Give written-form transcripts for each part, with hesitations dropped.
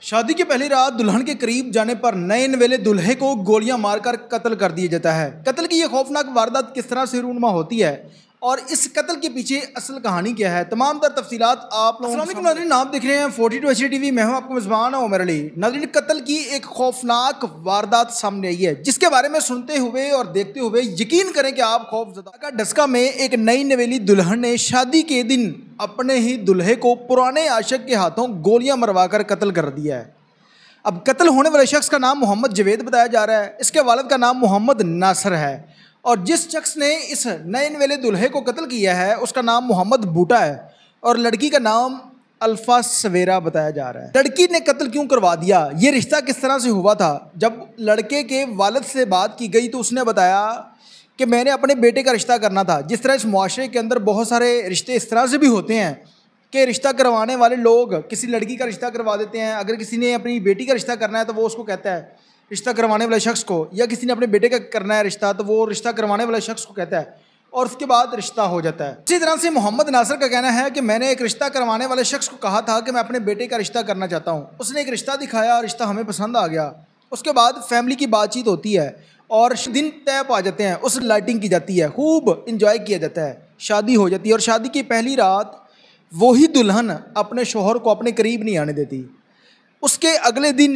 شادی کی پہلی رات دلہن کے قریب جانے پر نئے نویلے دلہے کو گولیاں مار کر قتل کر دیا جاتا ہے۔ قتل کی یہ خوفناک واردات کس طرح سے رونما ہوتی ہے اور اس قتل کے پیچھے اصل کہانی کیا ہے، تمام تر تفصیلات آپ لوگوں السلام علیکم ناظرین، آپ دیکھ رہے ہیں 42 ایچ ڈی ٹی وی۔ میں ہوں آپ کا میزبان عمر علی۔ ناظرین، قتل کی ایک خوفناک واردات سامنے آئی ہے جس کے بارے میں سنتے ہوئے اور دیکھتے ہوئے یقین کریں کہ آپ خوف زدہ کا ڈسکا میں ایک نئی نویلی دلہن نے شادی کے دن اپنے ہی دلہے کو پرانے عاشق کے ہاتھوں گولیاں مروا کر قتل کر دیا ہے۔ اب قتل ہونے والے شخص کا نام محمد جوید بتایا جا رہا ہے، اس کے والد کا نام محمد ناصر ہے، اور جس شخص نے اس نئے نویلے دلہے کو قتل کیا ہے اس کا نام محمد بوٹا ہے، اور لڑکی کا نام الفا سویرا بتایا جا رہا ہے۔ لڑکی نے قتل کیوں کروا دیا، یہ رشتہ کس طرح سے ہوا تھا؟ جب لڑکے کے والد سے بات کی گئی تو اس نے بتایا کہ میں نے اپنے بیٹے کا رشتہ کرنا تھا۔ جس طرح اس معاشرے کے اندر بہت سارے رشتے اس طرح سے بھی ہوتے ہیں کہ رشتہ کروانے والے لوگ کسی لڑکی کا رشتہ کروا دیتے ہیں، اگر کسی نے اپنی بیٹی کا رشتہ کرنا ہے تو وہ اس کو کہتا ہے رشتہ کروانے والے شخص کو، یا کسی نے اپنے بیٹے کا کرنا ہے رشتہ تو وہ رشتہ کروانے والے شخص کو کہتا ہے، اور اس کے بعد رشتہ ہو جاتا ہے۔ اسی طرح سے محمد ناصر کا کہنا ہے کہ میں نے ایک رشتہ کروانے والے شخص کو کہا تھا کہ میں اپنے بیٹے کا رشتہ کرنا چاہتا ہوں، اس نے ایک رشتہ دکھایا، رشتہ ہمیں پسند آ گیا، اس کے بعد فیملی کی بات چیت ہوتی ہے اور دن طے پا جاتے ہیں، اس لائٹنگ کی جاتی ہے، خوب انجوائے کیا جاتا ہے، شادی ہو جاتی ہے، اور شادی کی پہلی رات وہی دلہن اپنے شوہر کو اپنے قریب نہیں آنے دیتی۔ اس کے اگلے دن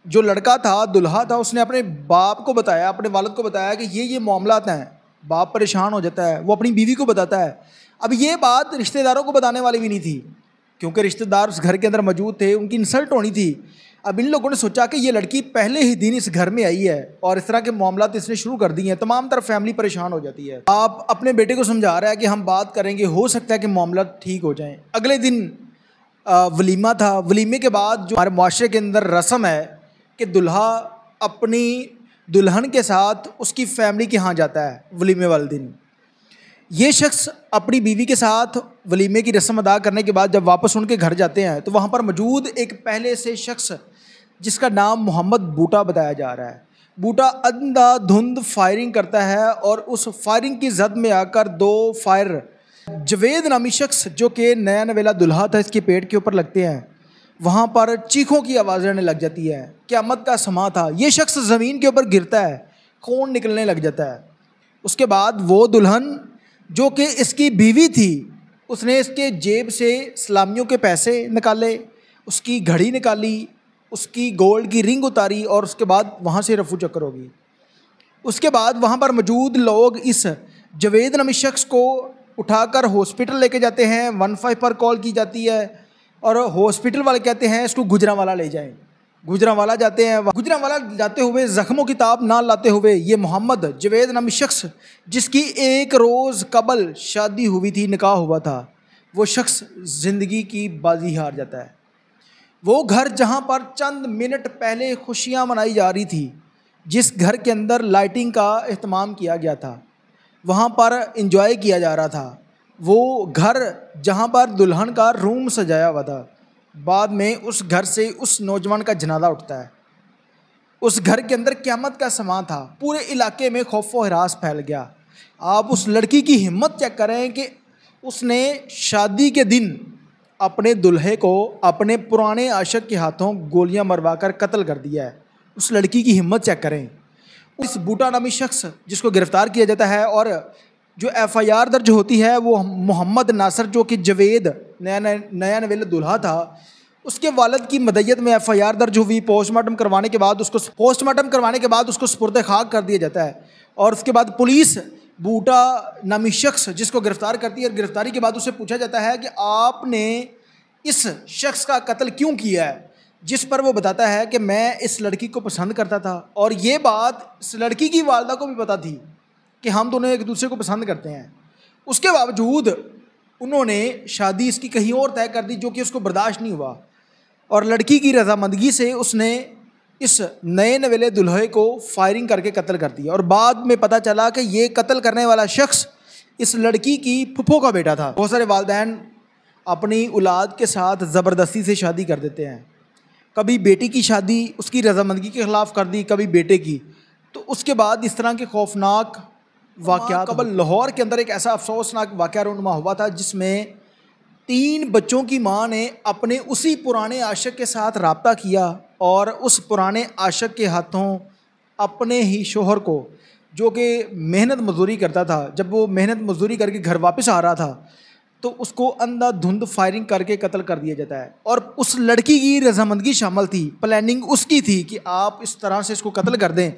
جو لڑکا تھا، دلہا تھا، اس نے اپنے باپ کو بتایا، اپنے والد کو بتایا کہ یہ معاملات ہیں۔ باپ پریشان ہو جاتا ہے، وہ اپنی بیوی کو بتاتا ہے۔ اب یہ بات رشتہ داروں کو بتانے والی بھی نہیں تھی، کیونکہ رشتہ دار اس گھر کے اندر موجود تھے، ان کی انسلٹ ہونی تھی۔ اب ان لوگوں نے سوچا کہ یہ لڑکی پہلے ہی دن اس گھر میں آئی ہے اور اس طرح کے معاملات اس نے شروع کر دی ہیں، تمام طرف فیملی پریشان ہو جاتی ہے۔ آپ اپنے بیٹے کو سمجھا رہا ہے کہ ہم بات کریں گے، ہو سکتا ہے کہ معاملات ٹھیک ہو جائیں۔ اگلے دن ولیمہ تھا، ولیمے کے بعد جو ہمارے معاشرے کے اندر رسم ہے کہ دلہا اپنی دلہن کے ساتھ اس کی فیملی کے ہاں جاتا ہے ولیمے والے دن۔ یہ شخص اپنی بیوی کے ساتھ ولیمے کی رسم ادا کرنے کے بعد جب واپس ان کے گھر جاتے ہیں تو وہاں پر موجود ایک پہلے سے شخص جس کا نام محمد بوٹا بتایا جا رہا ہے، بوٹا اندھا دھند فائرنگ کرتا ہے، اور اس فائرنگ کی زد میں آ کر 2 فائر جوید نامی شخص جو کہ نیا نویلا دلہا تھا اس کے پیٹ کے اوپر لگتے ہیں۔ وہاں پر چیخوں کی آوازیں آنے لگ جاتی ہے، قیامت کا سماں تھا۔ یہ شخص زمین کے اوپر گرتا ہے، خون نکلنے لگ جاتا ہے۔ اس کے بعد وہ دلہن جو کہ اس کی بیوی تھی، اس نے اس کے جیب سے سلامیوں کے پیسے نکالے، اس کی گھڑی نکالی، اس کی گولڈ کی رنگ اتاری، اور اس کے بعد وہاں سے رفو چکر ہوگی۔ اس کے بعد وہاں پر موجود لوگ اس جوید نامی شخص کو اٹھا کر ہاسپٹل لے کے جاتے ہیں، 15 پر کال کی جاتی ہے، اور ہاسپٹل والے کہتے ہیں اس کو گجرانوالہ لے جائیں۔ گجرانوالہ جاتے ہیں، گجرانوالہ جاتے ہوئے زخموں کی تاب نہ لاتے ہوئے یہ محمد جوید نامی شخص جس کی 1 روز قبل شادی ہوئی تھی، نکاح ہوا تھا، وہ شخص زندگی کی بازی ہار جاتا ہے۔ وہ گھر جہاں پر چند منٹ پہلے خوشیاں منائی جا رہی تھی، جس گھر کے اندر لائٹنگ کا اہتمام کیا گیا تھا، وہاں پر انجوائے کیا جا رہا تھا، وہ گھر جہاں پر دلہن کا روم سجایا ہوا تھا، بعد میں اس گھر سے اس نوجوان کا جنازہ اٹھتا ہے۔ اس گھر کے اندر قیامت کا سماں تھا، پورے علاقے میں خوف و ہراس پھیل گیا۔ آپ اس لڑکی کی ہمت چیک کریں کہ اس نے شادی کے دن اپنے دلہے کو اپنے پرانے عاشق کے ہاتھوں گولیاں مروا کر قتل کر دیا ہے۔ اس لڑکی کی ہمت چیک کریں۔ اس بوٹا نامی شخص جس کو گرفتار کیا جاتا ہے، اور جو FIR درج ہوتی ہے وہ محمد ناصر جو کہ جوید نیا نویلا دلہا تھا، اس کے والد کی مدعیت میں FIR درج ہوئی۔ پوسٹ مارٹم کروانے کے بعد اس کو سپرد خاک کر دیا جاتا ہے، اور اس کے بعد پولیس بوٹا نامی شخص جس کو گرفتار کرتی ہے، اور گرفتاری کے بعد اسے پوچھا جاتا ہے کہ آپ نے اس شخص کا قتل کیوں کیا ہے، جس پر وہ بتاتا ہے کہ میں اس لڑکی کو پسند کرتا تھا، اور یہ بات اس لڑکی کی والدہ کو بھی پتہ تھی کہ ہم دونوں ایک دوسرے کو پسند کرتے ہیں۔ اس کے باوجود انہوں نے شادی اس کی کہیں اور طے کر دی، جو کہ اس کو برداشت نہیں ہوا، اور لڑکی کی رضامندگی سے اس نے اس نئے نویلے دلہے کو فائرنگ کر کے قتل کر دیا، اور بعد میں پتہ چلا کہ یہ قتل کرنے والا شخص اس لڑکی کی پھپھو کا بیٹا تھا۔ بہت سارے والدین اپنی اولاد کے ساتھ زبردستی سے شادی کر دیتے ہیں، کبھی بیٹی کی شادی اس کی رضامندگی کے خلاف کر دی، کبھی بیٹے کی، تو اس کے بعد اس طرح کے خوفناک واقعات قبل لاہور کے اندر ایک ایسا افسوسناک واقعہ رونما ہوا تھا جس میں 3 بچوں کی ماں نے اپنے اسی پرانے عاشق کے ساتھ رابطہ کیا اور اس پرانے عاشق کے ہاتھوں اپنے ہی شوہر کو، جو کہ محنت مزدوری کرتا تھا، جب وہ محنت مزدوری کر کے گھر واپس آ رہا تھا تو اس کو اندھا دھند فائرنگ کر کے قتل کر دیا جاتا ہے۔ اور اس لڑکی کی رضامندگی شامل تھی، پلاننگ اس کی تھی کہ آپ اس طرح سے اس کو قتل کر دیں،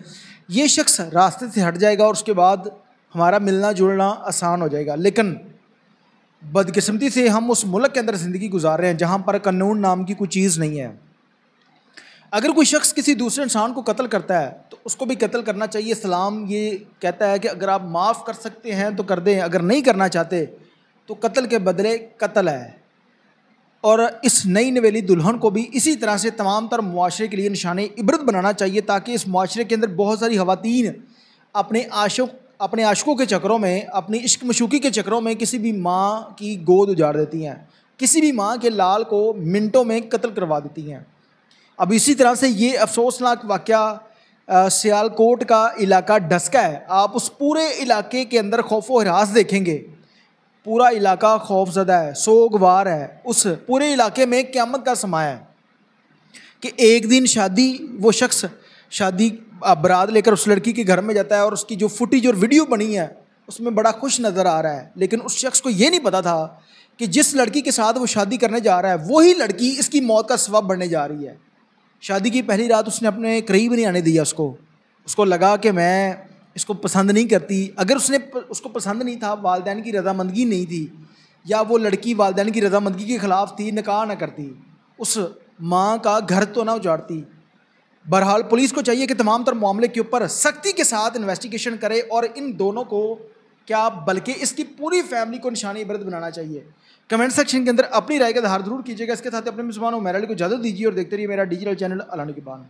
یہ شخص راستے سے ہٹ جائے گا اور اس کے بعد ہمارا ملنا جلنا آسان ہو جائے گا۔ لیکن بدقسمتی سے ہم اس ملک کے اندر زندگی گزار رہے ہیں جہاں پر قانون نام کی کوئی چیز نہیں ہے۔ اگر کوئی شخص کسی دوسرے انسان کو قتل کرتا ہے تو اس کو بھی قتل کرنا چاہیے۔ اسلام یہ کہتا ہے کہ اگر آپ معاف کر سکتے ہیں تو کر دیں، اگر نہیں کرنا چاہتے تو قتل کے بدلے قتل ہے۔ اور اس نئی نویلی دلہن کو بھی اسی طرح سے تمام تر معاشرے کے لیے نشان عبرت بنانا چاہیے، تاکہ اس معاشرے کے اندر بہت ساری خواتین اپنے عاشقوں کے چکروں میں، اپنی عشق مشوقی کے چکروں میں کسی بھی ماں کی گود اجاڑ دیتی ہیں، کسی بھی ماں کے لال کو منٹوں میں قتل کروا دیتی ہیں۔ اب اسی طرح سے یہ افسوسناک واقعہ سیالکوٹ کا علاقہ ڈسکا ہے۔ آپ اس پورے علاقے کے اندر خوف و ہراس دیکھیں گے، پورا علاقہ خوف زدہ ہے، سوگوار ہے، اس پورے علاقے میں قیامت کا سمایا ہے کہ ایک دن وہ شخص شادی برات لے کر اس لڑکی کے گھر میں جاتا ہے اور اس کی جو فوٹیج اور ویڈیو بنی ہے اس میں بڑا خوش نظر آ رہا ہے، لیکن اس شخص کو یہ نہیں پتا تھا کہ جس لڑکی کے ساتھ وہ شادی کرنے جا رہا ہے وہی لڑکی اس کی موت کا سبب بننے جا رہی ہے۔ شادی کی پہلی رات اس نے اپنے قریب نہیں آنے دیا، اس کو لگا کہ میں اس کو پسند نہیں کرتی۔ اگر اس کو پسند نہیں تھا، والدین کی رضامندگی نہیں تھی، یا وہ لڑکی والدین کی رضامندگی کے خلاف تھی، نکاح نہ کرتی، اس ماں کا گھر تو نہ اجاڑتی۔ بہرحال پولیس کو چاہیے کہ تمام تر معاملے کے اوپر سختی کے ساتھ انویسٹیگیشن کرے اور ان دونوں کو کیا بلکہ اس کی پوری فیملی کو نشان عبرت بنانا چاہیے۔ کمنٹ سیکشن کے اندر اپنی رائے کا اظہار ضرور کیجیے گا۔ اس کے ساتھ اپنے مسلمانوں میرا علی کو اجازت دیجیے اور دیکھتے رہیے میرا ڈیجیٹل چینل اعلان کے بعد۔